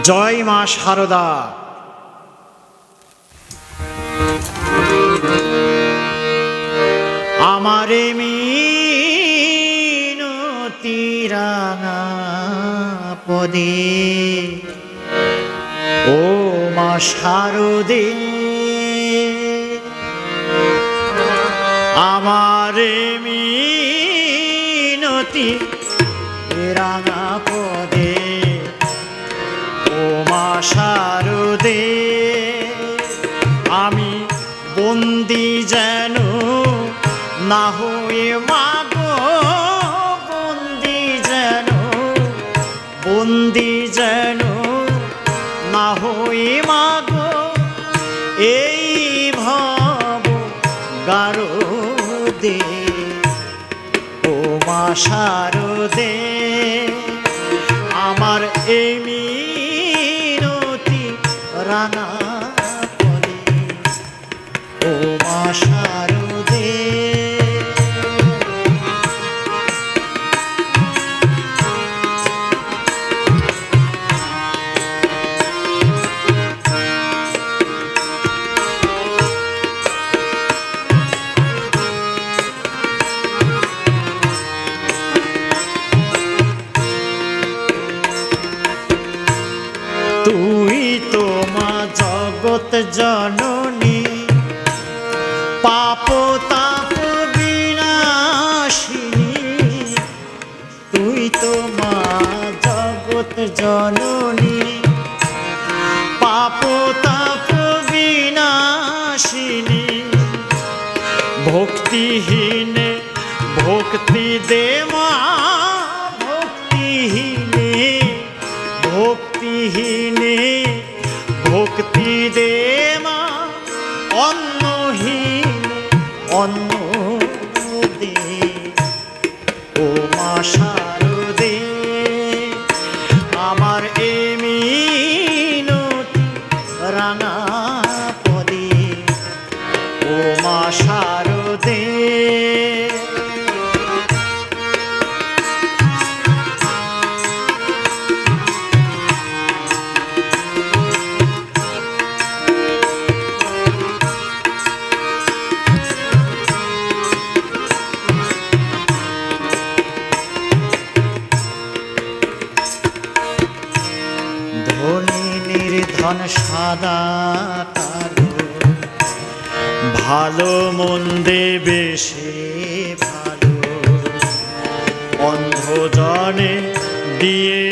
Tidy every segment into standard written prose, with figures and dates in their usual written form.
জয় মা শারদা। আমারে মিনতি রাঙা পদে ও মা শারদে, আমারে মিনতি রাঙা পদে ও মা শারদে, আমি বন্দি যেন না হয়ে মাগো, বন্দি যেন না হয়ে মাগো, এই ভাব গারদে ও মা শারদে, আমার এই মিনতি রাঙা পদে ও মা শারদে। তুই তো মা জগৎ জননী, পাপ তাপ বিনাশিনী, তুই তো মা জগৎ জননী, পাপ তাপ বিনাশিনী, ভক্তিহীনে ভক্তি দে মা, ভক্তিহীনে ভক্তিহীনে ভক্তি দে মা, অন্নহীনে অন্ন দে ও মা শারদে, আমার এ মিনতি রাঙা পদে ও মা শারদে। ধনী নির্ধন সাদা কালো, ভালো মন্দে বেশে ভালো, অন্ধজনে দিয়ে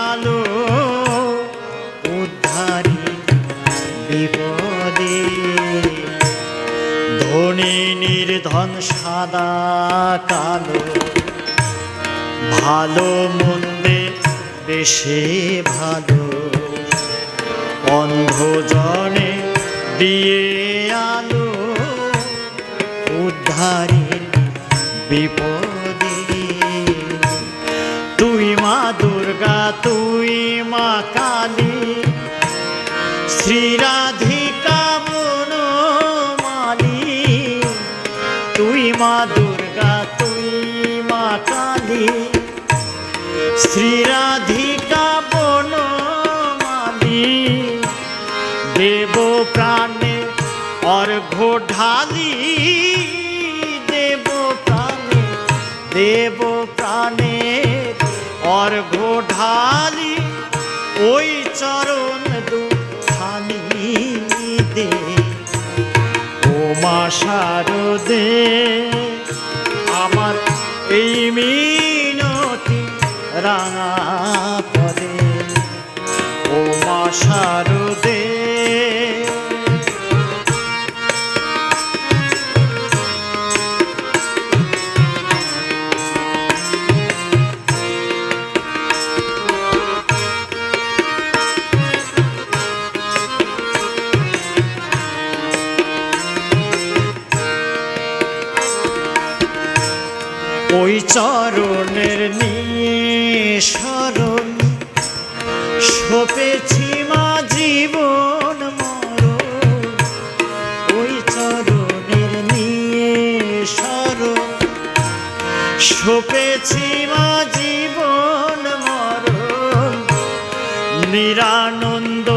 আলো, উদ্ধারী বিপদে, ধনী নির্ধন সাদা কালো, ভালো মন্দে বেশে ভালো, অন্ধজনে দিয়ে আলো, উদ্ধারী বিপদে, তুই মা দুর্গা তুই মা কালী, শ্রী রাধিকা বনমালী, তুই মা দুর্গা তুই মা কালী, শ্রী রাধিকা বনমালী, দেব প্রাণে অর্ঘ্য ঢালি, দেব প্রাণে অর্ঘ্য ঢালি, ওই চরণ দুখানি দে ও মা শারদে, আমার এই মিনতি রাঙা পদে ও মা শারদে। ওই চরণের নিয়ে শরণ, সপেছি মা জীবন মরণ, ওই চরণের নিয়ে শরণ, সপেছি মা জীবন মরণ, নিরানন্দ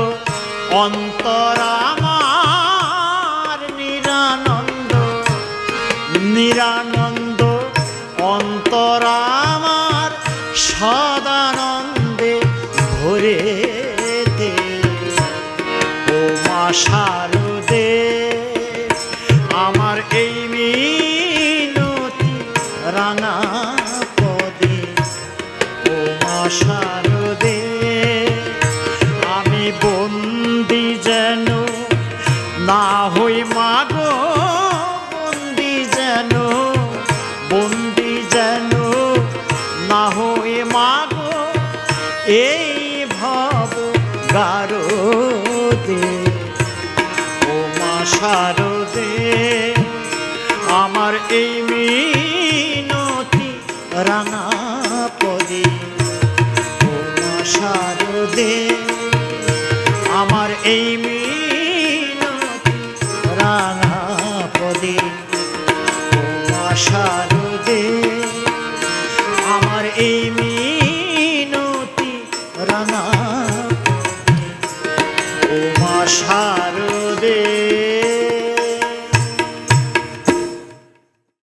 অন্তর আমার, নিরানন্দ নিরানন্দ অন্তর আমার, সদানন্দে ভরে দে। ও মা শারদে আমার এই মিনতি রাঙা পদে। ও মা শারদে আমি বন্দি যেন না হই মাগো, বন্দি যেন, বন্দি যেন না হই মাগো এই ভব গারদে। ও মা শারদে আমার এই মিনতি রাঙা পদে। ও মা শারদে আমার এই মিনতি রাঙা পদে। ও মা শারদে আমার এই মিনতি রাঙা পদে। ও মা শারদে।